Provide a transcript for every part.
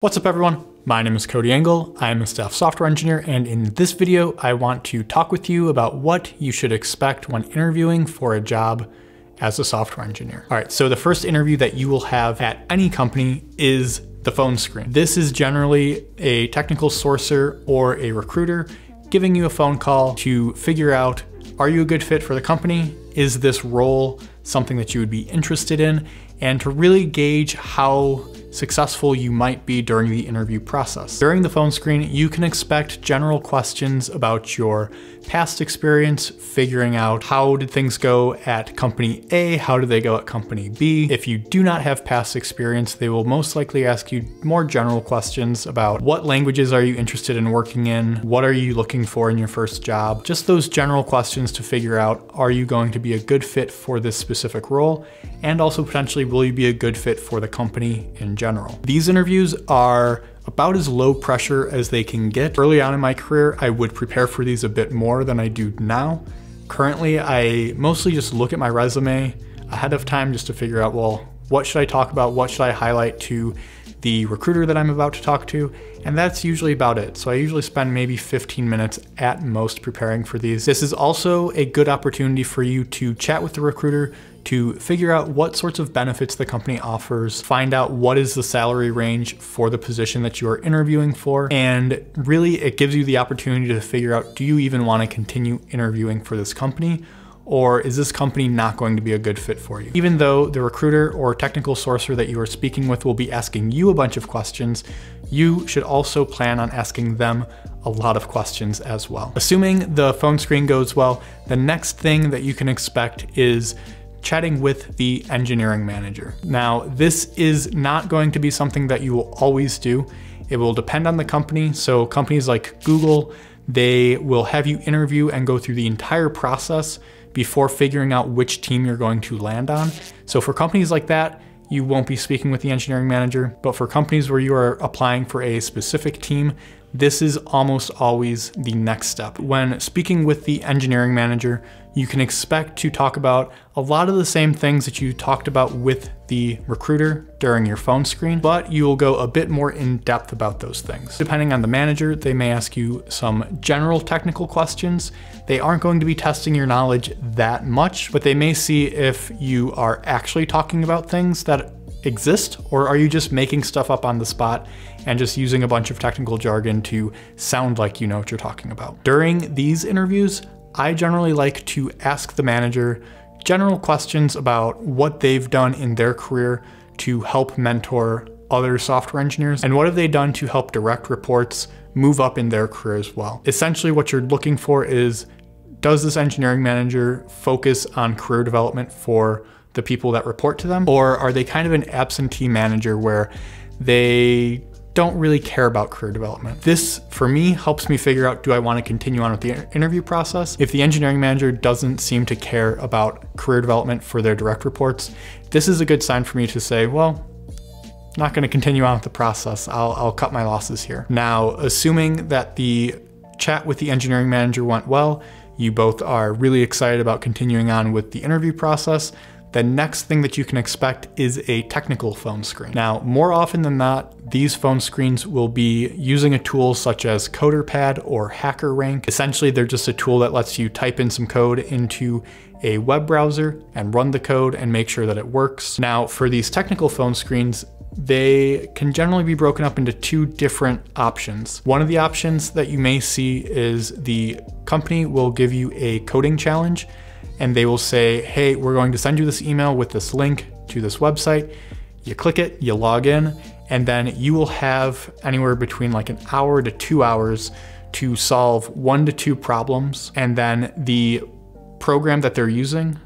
What's up everyone? My name is Cody Engel. I am a staff software engineer, and in this video, I want to talk with you about what you should expect when interviewing for a job as a software engineer. All right, so the first interview that you will have at any company is the phone screen. This is generally a technical sourcer or a recruiter giving you a phone call to figure out, are you a good fit for the company? Is this role something that you would be interested in? And to really gauge how successful you might be during the interview process. During the phone screen, you can expect general questions about your past experience, figuring out how did things go at company A, how did they go at company B. If you do not have past experience, they will most likely ask you more general questions about what languages are you interested in working in, what are you looking for in your first job, just those general questions to figure out, are you going to be a good fit for this specific role, and also potentially will you be a good fit for the company in general. These interviews are about as low pressure as they can get. Early on in my career, I would prepare for these a bit more than I do now. Currently, I mostly just look at my resume ahead of time just to figure out, well, what should I talk about? What should I highlight to the recruiter that I'm about to talk to? And that's usually about it. So I usually spend maybe 15 minutes at most preparing for these. This is also a good opportunity for you to chat with the recruiter to figure out what sorts of benefits the company offers, find out what is the salary range for the position that you are interviewing for, and really it gives you the opportunity to figure out, do you even want to continue interviewing for this company? Or is this company not going to be a good fit for you? Even though the recruiter or technical sourcer that you are speaking with will be asking you a bunch of questions, you should also plan on asking them a lot of questions as well. Assuming the phone screen goes well, the next thing that you can expect is chatting with the engineering manager. Now, this is not going to be something that you will always do. It will depend on the company. So companies like Google, they will have you interview and go through the entire process before figuring out which team you're going to land on. So for companies like that, you won't be speaking with the engineering manager, but for companies where you are applying for a specific team, this is almost always the next step. When speaking with the engineering manager, you can expect to talk about a lot of the same things that you talked about with the recruiter during your phone screen, but you will go a bit more in depth about those things. Depending on the manager, they may ask you some general technical questions. They aren't going to be testing your knowledge that much, but they may see if you are actually talking about things that exist, or are you just making stuff up on the spot and just using a bunch of technical jargon to sound like you know what you're talking about. During these interviews, I generally like to ask the manager general questions about what they've done in their career to help mentor other software engineers, and what have they done to help direct reports move up in their career as well. Essentially what you're looking for is, does this engineering manager focus on career development for the people that report to them? Or are they kind of an absentee manager where they don't really care about career development? This, for me, helps me figure out, do I want to continue on with the interview process? If the engineering manager doesn't seem to care about career development for their direct reports, this is a good sign for me to say, well, not going to continue on with the process. I'll cut my losses here. Now, assuming that the chat with the engineering manager went well, you both are really excited about continuing on with the interview process, the next thing that you can expect is a technical phone screen. Now, more often than not, these phone screens will be using a tool such as CoderPad or HackerRank. Essentially, they're just a tool that lets you type in some code into a web browser and run the code and make sure that it works. Now, for these technical phone screens, they can generally be broken up into two different options. One of the options that you may see is the company will give you a coding challenge, and they will say, hey, we're going to send you this email with this link to this website. You click it, you log in, and then you will have anywhere between like an hour to 2 hours to solve 1 to 2 problems. And then the program that they're using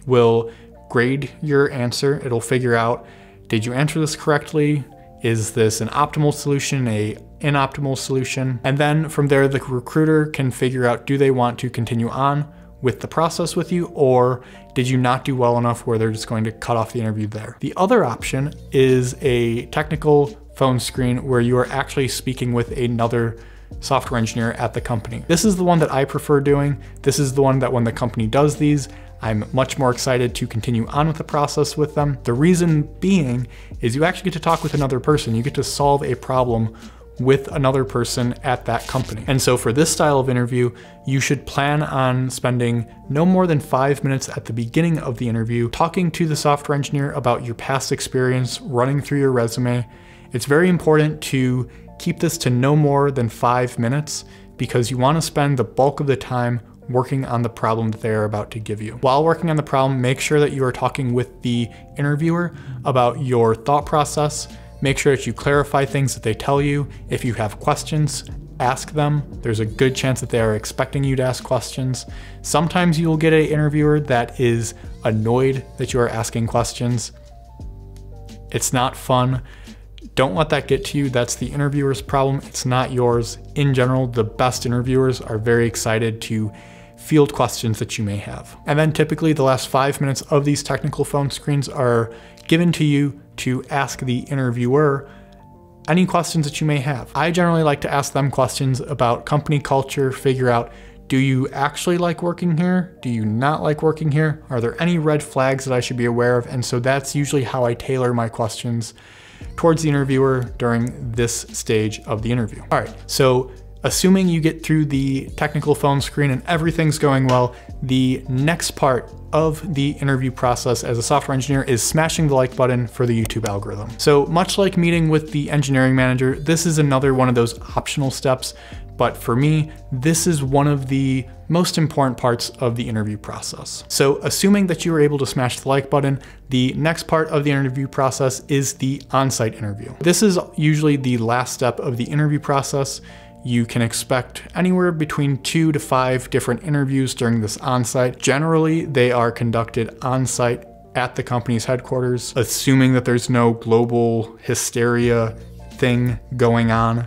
will grade your answer. It'll figure out, did you answer this correctly? Is this an optimal solution, a inoptimal solution? And then from there, the recruiter can figure out, do they want to continue on with the process with you, or did you not do well enough where they're just going to cut off the interview there? The other option is a technical phone screen where you are actually speaking with another software engineer at the company. This is the one that I prefer doing. This is the one that when the company does these, I'm much more excited to continue on with the process with them. The reason being is you actually get to talk with another person. You get to solve a problem with another person at that company. And so for this style of interview, you should plan on spending no more than 5 minutes at the beginning of the interview talking to the software engineer about your past experience, running through your resume. It's very important to keep this to no more than 5 minutes because you want to spend the bulk of the time working on the problem that they're about to give you. While working on the problem, make sure that you are talking with the interviewer about your thought process. Make sure that you clarify things that they tell you. If you have questions, ask them. There's a good chance that they are expecting you to ask questions. Sometimes you will get an interviewer that is annoyed that you are asking questions. It's not fun. Don't let that get to you. That's the interviewer's problem. It's not yours. In general, the best interviewers are very excited to field questions that you may have. And then typically the last 5 minutes of these technical phone screens are given to you to ask the interviewer any questions that you may have. I generally like to ask them questions about company culture, figure out, do you actually like working here? Do you not like working here? Are there any red flags that I should be aware of? And so that's usually how I tailor my questions towards the interviewer during this stage of the interview. All right, so assuming you get through the technical phone screen and everything's going well, the next part of the interview process as a software engineer is smashing the like button for the YouTube algorithm. So much like meeting with the engineering manager, this is another one of those optional steps. But for me, this is one of the most important parts of the interview process. So assuming that you were able to smash the like button, the next part of the interview process is the on-site interview. This is usually the last step of the interview process. You can expect anywhere between 2 to 5 different interviews during this on-site. Generally, they are conducted on-site at the company's headquarters, assuming that there's no global hysteria thing going on.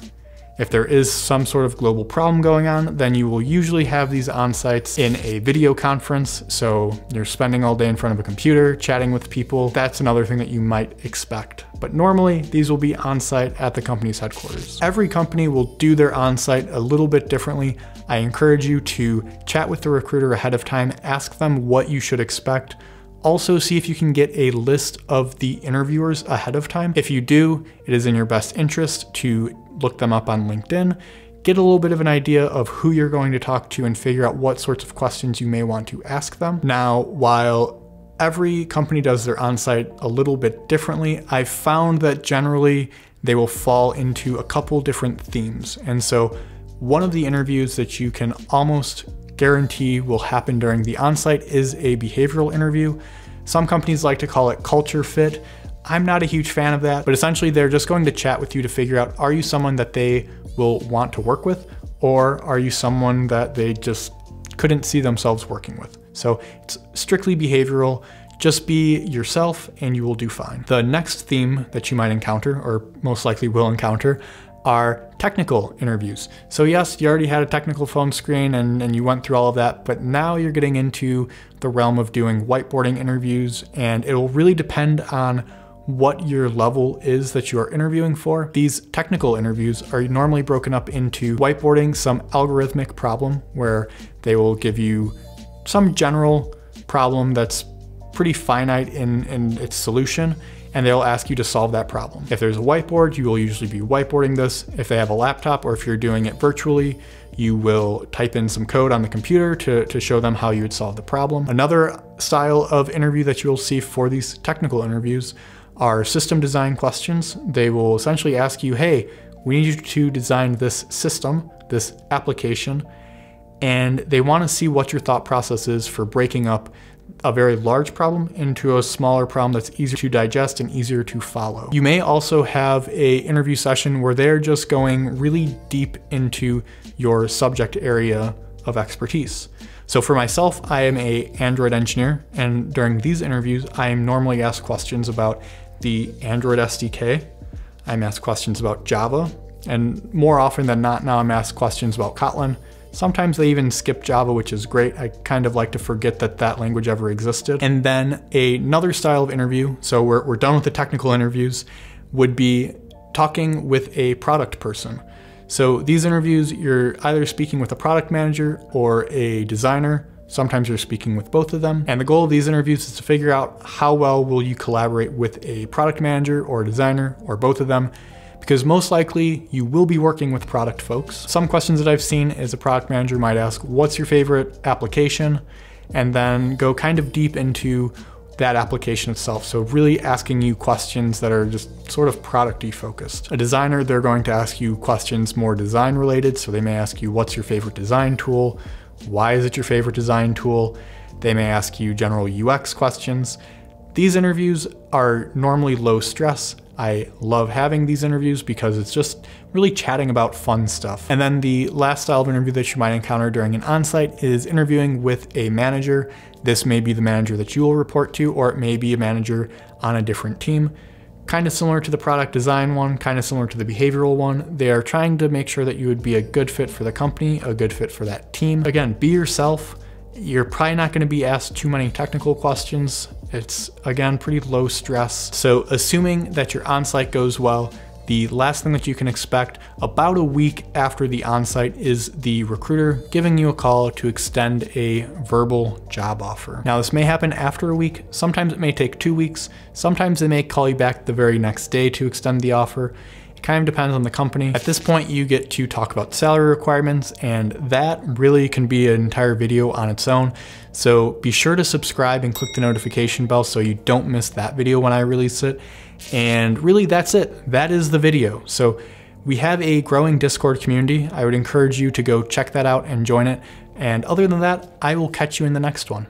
If there is some sort of global problem going on, then you will usually have these on-sites in a video conference. So you're spending all day in front of a computer, chatting with people. That's another thing that you might expect. But normally these will be on-site at the company's headquarters. Every company will do their on-site a little bit differently. I encourage you to chat with the recruiter ahead of time, ask them what you should expect. Also, see if you can get a list of the interviewers ahead of time. If you do, it is in your best interest to look them up on LinkedIn, get a little bit of an idea of who you're going to talk to and figure out what sorts of questions you may want to ask them. Now, while every company does their on-site a little bit differently, I've found that generally they will fall into a couple different themes. And so one of the interviews that you can almost guarantee will happen during the on-site is a behavioral interview. Some companies like to call it culture fit. I'm not a huge fan of that, but essentially they're just going to chat with you to figure out, are you someone that they will want to work with, or are you someone that they just couldn't see themselves working with? So it's strictly behavioral. Just be yourself and you will do fine. The next theme that you might encounter, or most likely will encounter, are technical interviews. So yes, you already had a technical phone screen and you went through all of that, but now you're getting into the realm of doing whiteboarding interviews, and it will really depend on what your level is that you are interviewing for. These technical interviews are normally broken up into whiteboarding some algorithmic problem where they will give you some general problem that's pretty finite in its solution, and they'll ask you to solve that problem. If there's a whiteboard, you will usually be whiteboarding this. If they have a laptop, or if you're doing it virtually, you will type in some code on the computer to show them how you would solve the problem. Another style of interview that you'll see for these technical interviews are system design questions. They will essentially ask you, hey, we need you to design this system, this application, and they want to see what your thought process is for breaking up a very large problem into a smaller problem that's easier to digest and easier to follow. You may also have an interview session where they're just going really deep into your subject area of expertise. So for myself, I am an Android engineer, and during these interviews, I am normally asked questions about the Android SDK. I'm asked questions about Java, and more often than not now I'm asked questions about Kotlin. Sometimes they even skip Java, which is great. I kind of like to forget that that language ever existed. And then another style of interview, so we're done with the technical interviews, would be talking with a product person. So these interviews, you're either speaking with a product manager or a designer. Sometimes you're speaking with both of them. And the goal of these interviews is to figure out how well will you collaborate with a product manager or a designer or both of them, because most likely you will be working with product folks. Some questions that I've seen is a product manager might ask, what's your favorite application? And then go kind of deep into that application itself. So really asking you questions that are just sort of product-y focused. A designer, they're going to ask you questions more design related. So they may ask you, what's your favorite design tool? Why is it your favorite design tool? They may ask you general UX questions. These interviews are normally low stress. I love having these interviews because it's just really chatting about fun stuff. And then the last style of interview that you might encounter during an onsite is interviewing with a manager. This may be the manager that you will report to, or it may be a manager on a different team. Kind of similar to the product design one, kind of similar to the behavioral one. They are trying to make sure that you would be a good fit for the company, a good fit for that team. Again, be yourself. You're probably not going to be asked too many technical questions. It's, again, pretty low stress. So assuming that your onsite goes well, the last thing that you can expect about a week after the onsite is the recruiter giving you a call to extend a verbal job offer. Now, this may happen after a week. Sometimes it may take 2 weeks. Sometimes they may call you back the very next day to extend the offer. It kind of depends on the company. At this point, you get to talk about salary requirements, and that really can be an entire video on its own. So be sure to subscribe and click the notification bell so you don't miss that video when I release it. And really, that's it. That is the video. So we have a growing Discord community. I would encourage you to go check that out and join it. And other than that, I will catch you in the next one.